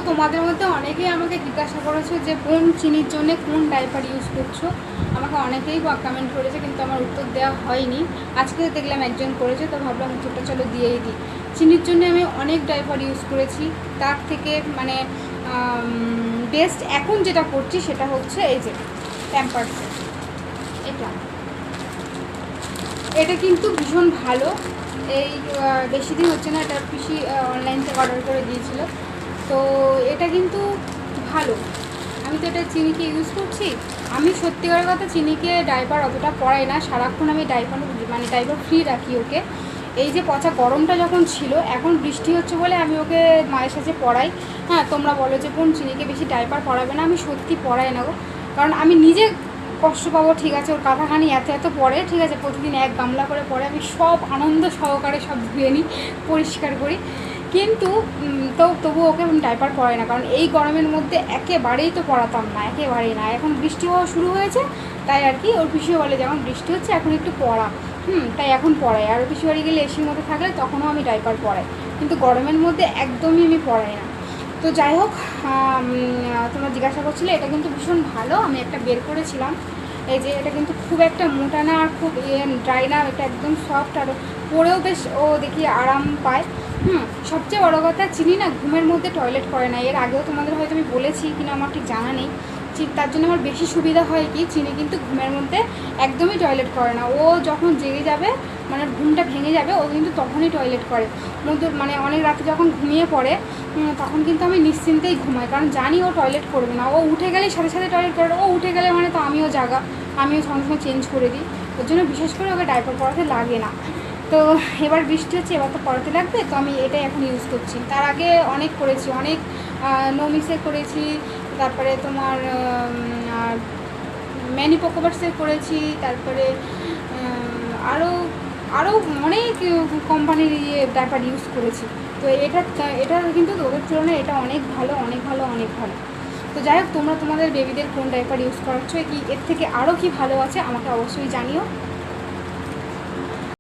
তোমাদের মধ্যে অনেকেই আমাকে জিজ্ঞাসা করেছো যে বোন চিনির জন্য কোন ডাইপার ইউজ করছো। আমাকে অনেকেই কমেন্ট করেছে, কিন্তু আমার উত্তর দেওয়া হয়নি। আজকে দেখলাম একজন করেছে, তো ভাবলাম উত্তরটা চলো দিয়েই দিই। চিনির জন্য আমি অনেক ডাইপার ইউজ করেছি, তার থেকে মানে বেস্ট এখন যেটা করছি সেটা হচ্ছে এই যে প্যাম্পার্স। এটা কিন্তু ভীষণ ভালো। এই বেশি দিন হচ্ছে না, এটা পিসি অনলাইন থেকে অর্ডার করে দিয়েছিল। তো এটা কিন্তু ভালো। আমি তো এটা চিনিকে ইউজ করছি। আমি সত্যিকার কথা চিনিকে ডাইপার অতটা পরাই না, সারাক্ষণ আমি ডাইপার ফ্রি রাখি ওকে। এই যে পচা গরমটা যখন ছিল, এখন বৃষ্টি হচ্ছে বলে আমি ওকে মায়ের সাথে পরাই। হ্যাঁ, তোমরা বলো যে বোন চিনিকে বেশি ডাইপার পরাবে না, আমি সত্যি পরাই না গো। কারণ আমি নিজে কষ্ট পাবো, ঠিক আছে, ওর কাঁথাখানি এত পরে, ঠিক আছে, প্রতিদিন এক গামলা করে পরে, আমি সব আনন্দ সহকারে সব ধুয়ে নিই, পরিষ্কার করি। কিন্তু তবু ওকে ডাইপার পরাই না, কারণ এই গরমের মধ্যে একেবারেই তো পরাতাম না, একেবারেই না। এখন বৃষ্টি হওয়া শুরু হয়েছে, তাই আর কি ওর পিসিও বলে যেমন বৃষ্টি হচ্ছে এখন একটু পরা, তাই এখন পরাই। আর ওর পিসি বাড়ি গেলে এসির মধ্যে থাকলে তখনও আমি ডাইপার পরাই, কিন্তু গরমের মধ্যে একদমই আমি পরাই না। তো যাই হোক, তোমরা জিজ্ঞাসা করছিলে, এটা কিন্তু ভীষণ ভালো। আমি একটা বের করেছিলাম, এই যে এটা কিন্তু খুব একটা মোটা না আর খুব ড্রাই না, এটা একদম সফট, আর পরেও বেশ ও দেখি আরাম পায়। সবচেয়ে বড়ো কথা, চিনি না ঘুমের মধ্যে টয়লেট করে না। এর আগেও তোমাদের হয়তো আমি বলেছি কিনা আমার ঠিক জানা নেই। তার জন্য আমার বেশি সুবিধা হয় কি, চিনি কিন্তু ঘুমের মধ্যে একদমই টয়লেট করে না। ও যখন জেগে যাবে, মানে ঘুমটা ভেঙে যাবে, ও কিন্তু তখনই টয়লেট করে। মানে অনেক রাতে যখন ঘুমিয়ে পড়ে, তখন কিন্তু আমি নিশ্চিন্তেই ঘুমাই, কারণ জানি ও টয়লেট করবে না। ও উঠে গেলেই সাথে সাথে টয়লেট করে। ও উঠে গেলে মানে তো আমিও জাগা, আমিও সঙ্গে সঙ্গে চেঞ্জ করে দিই। ওর জন্য বিশেষ করে ওকে ডাইপার পরাতে লাগে না। তো এবার বৃষ্টি হচ্ছে, এবার তো পরাতে লাগবে, তো আমি এটাই এখন ইউজ করছি। তার আগে অনেক করেছি, অনেক নোমিসে করেছি, তারপরে তোমার ম্যানি পোকোভার্সে করেছি, তারপরে আরও আরও অনেক কোম্পানির ডাইপার ইউজ করেছি। তো এটা কিন্তু ওদের তুলনায় এটা অনেক ভালো, অনেক ভালো, অনেক ভালো। তো যাই হোক, তোমরা তোমাদের বেবিদের কোন ডাইপার ইউজ করাচ্ছ, কি এর থেকে আরও কি ভালো আছে আমাকে অবশ্যই জানিও।